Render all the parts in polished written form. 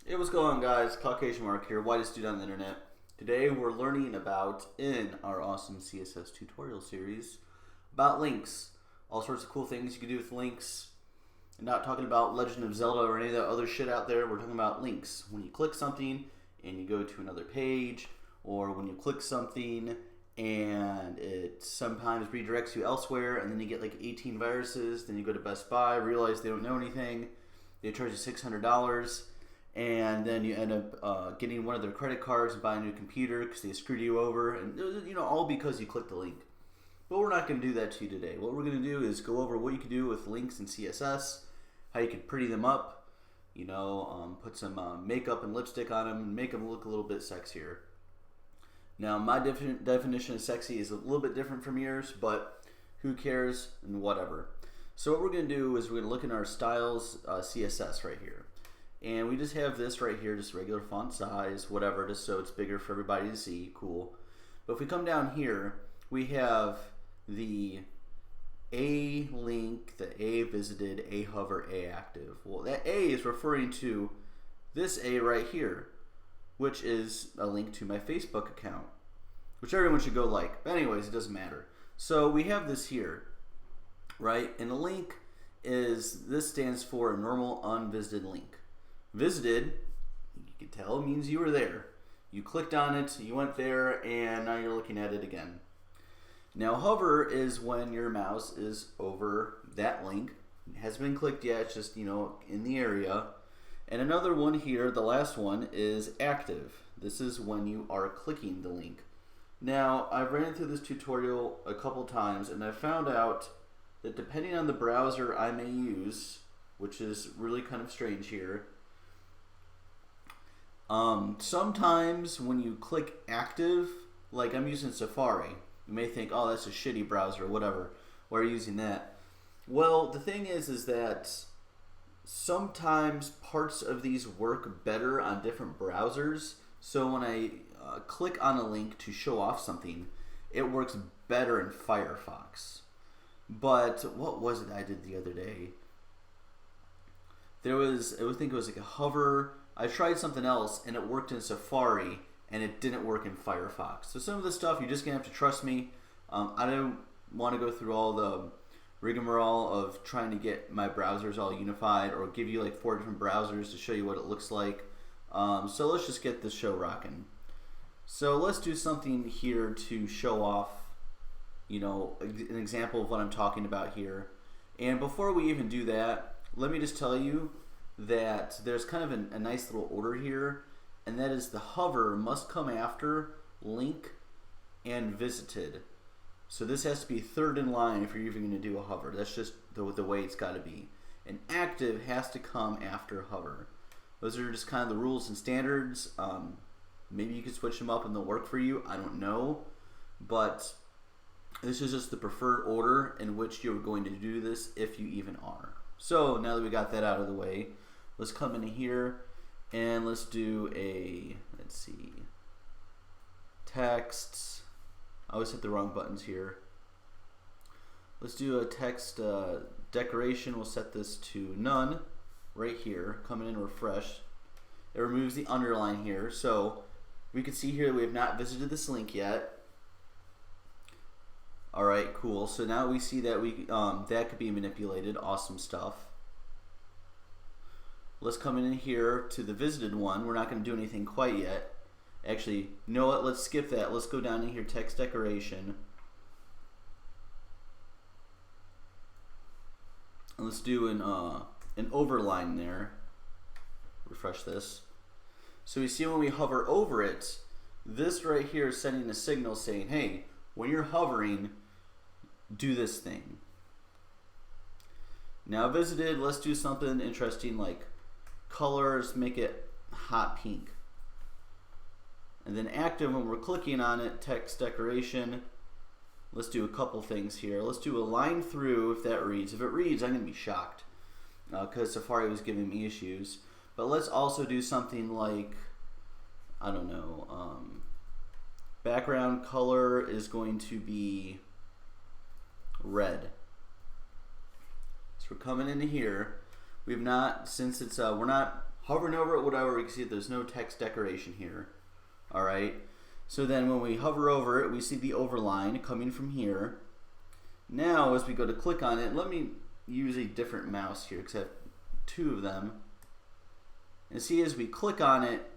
Hey, what's going on, guys? Caucasian Mark here, whitest dude on the internet. Today we're learning about, in our awesome CSS tutorial series, about links. All sorts of cool things you can do with links. I'm not talking about Legend of Zelda or any of that other shit out there. We're talking about links. When you click something and you go to another page, or when you click something and it sometimes redirects you elsewhere, and then you get like 18 viruses, then you go to Best Buy, realize they don't know anything, they charge you $600, and then you end up getting one of their credit cards and buying a new computer because they screwed you over, and all because you clicked the link. But we're not going to do that to you today. What we're going to do is go over what you can do with links in CSS, how you can pretty them up, put some makeup and lipstick on them and make them look a little bit sexier. Now, my definition of sexy is a little bit different from yours, but who cares and whatever. So what we're going to do is we're going to look in our styles CSS right here. And we just have this right here, just regular font size, whatever, just so it's bigger for everybody to see. Cool. But if we come down here, we have the A link, the A visited, A hover, A active. Well, that A is referring to this A right here, which is a link to my Facebook account, which everyone should go like. But anyways, it doesn't matter. So we have this here, right? And the link this stands for a normal unvisited link. Visited, you can tell, means you were there. You clicked on it, you went there, and now you're looking at it again. Now hover is when your mouse is over that link. It hasn't been clicked yet, it's just, in the area. And another one here, the last one, is active. This is when you are clicking the link. Now, I've ran through this tutorial a couple times, and I found out that depending on the browser I may use, which is really kind of strange here, sometimes when you click active, like I'm using Safari, you may think, oh, that's a shitty browser or whatever, why are you using that? Well, the thing is that sometimes parts of these work better on different browsers. So when I click on a link to show off something, it works better in Firefox. But what was it I did the other day? I think it was like a hover. I tried something else and it worked in Safari and it didn't work in Firefox. So some of this stuff you're just gonna have to trust me. I don't want to go through all the rigmarole of trying to get my browsers all unified or give you like 4 different browsers to show you what it looks like. So let's just get this show rocking. So let's do something here to show off, an example of what I'm talking about here. And before we even do that, let me just tell you that there's kind of a nice little order here, and that is the hover must come after link and visited. So this has to be third in line if you're even going to do a hover. That's just the way it's got to be. And active has to come after hover. Those are just kind of the rules and standards. Maybe you could switch them up and they'll work for you. I don't know. But this is just the preferred order in which you're going to do this, if you even are. So now that we got that out of the way, let's come in here and let's do text. I always hit the wrong buttons here. Let's do a text decoration. We'll set this to none right here. Come in and refresh. It removes the underline here. So we can see here that we have not visited this link yet. Alright, cool. So now we see that that could be manipulated. Awesome stuff. Let's come in here to the visited one. We're not going to do anything quite yet. Actually, you know what? Let's skip that. Let's go down in here, text decoration. And let's do an overline there. Refresh this. So we see when we hover over it, this right here is sending a signal saying, hey, when you're hovering, do this thing. Now visited, let's do something interesting like colors, make it hot pink. And then active, when we're clicking on it, text decoration, let's do a couple things here. Let's do a line through if that reads. If it reads, I'm going to be shocked because Safari was giving me issues. But let's also do something like, I don't know, background color is going to be red. So we're coming into here. We've not, since it's we're not hovering over it, whatever, we can see that there's no text decoration here. Alright, so then when we hover over it, we see the overline coming from here. Now as we go to click on it, let me use a different mouse here because I have two of them. And see, as we click on it,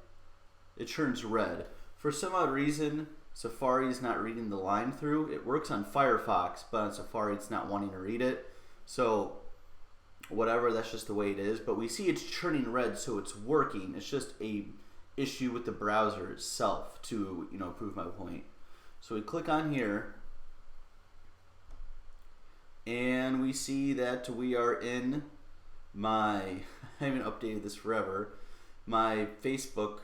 it turns red. For some odd reason, Safari is not reading the line through. It works on Firefox, but on Safari it's not wanting to read it. So whatever, that's just the way it is. But we see it's turning red, so it's working. It's just a issue with the browser itself to, prove my point. So we click on here, and we see that we are in my, I haven't updated this forever, my Facebook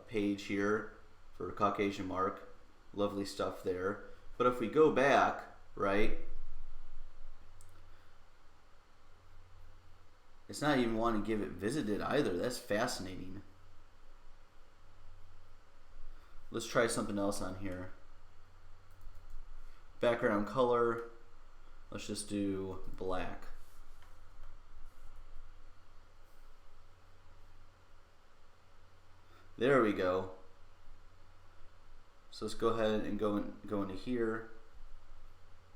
page here for Caucasian Mark. Lovely stuff there. But if we go back, right, it's not even wanting to give it visited either. That's fascinating. Let's try something else on here. Background color, let's just do black. There we go. So let's go ahead and go into here.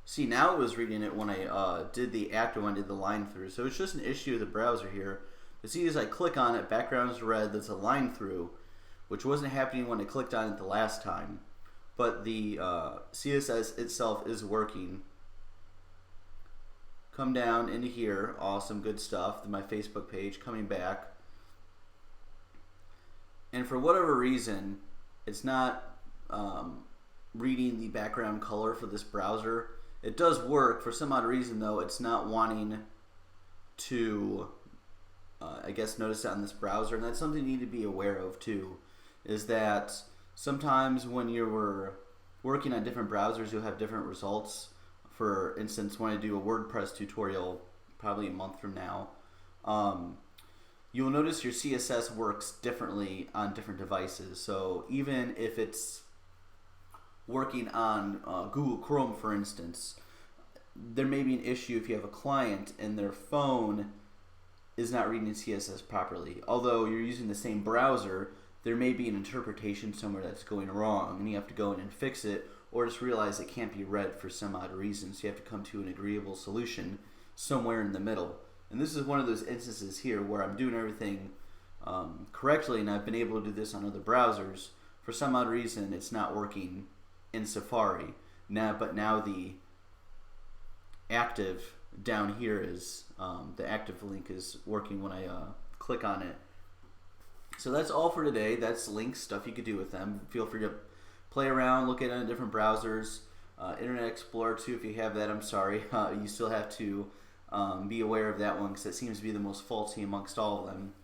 See, now it was reading it when I did the active one, did the line through. So it's just an issue with the browser here. But see, as I click on it, background is red, that's a line through, which wasn't happening when I clicked on it the last time. But the CSS itself is working. Come down into here, awesome, good stuff. My Facebook page, coming back. And for whatever reason, it's not reading the background color for this browser. It does work. For some odd reason, though, it's not wanting to, I guess, notice that on this browser. And that's something you need to be aware of, too, is that sometimes when you're working on different browsers, you'll have different results. For instance, when I do a WordPress tutorial, probably a month from now, you'll notice your CSS works differently on different devices. So even if it's working on Google Chrome, for instance, there may be an issue if you have a client and their phone is not reading CSS properly. Although you're using the same browser, there may be an interpretation somewhere that's going wrong, and you have to go in and fix it, or just realize it can't be read for some odd reason. So you have to come to an agreeable solution somewhere in the middle. And this is one of those instances here where I'm doing everything correctly, and I've been able to do this on other browsers. For some odd reason, it's not working in Safari. But now the active down here is, the active link is working when I click on it. So that's all for today. That's links, stuff you could do with them. Feel free to play around, look at it on different browsers. Internet Explorer too, if you have that, I'm sorry. You still have to be aware of that one because it seems to be the most faulty amongst all of them.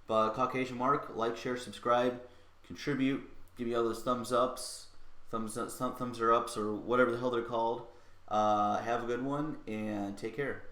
But Caucasian Mark, like, share, subscribe, contribute, give me all those thumbs ups, thumbs are ups, or whatever the hell they're called. Have a good one and take care.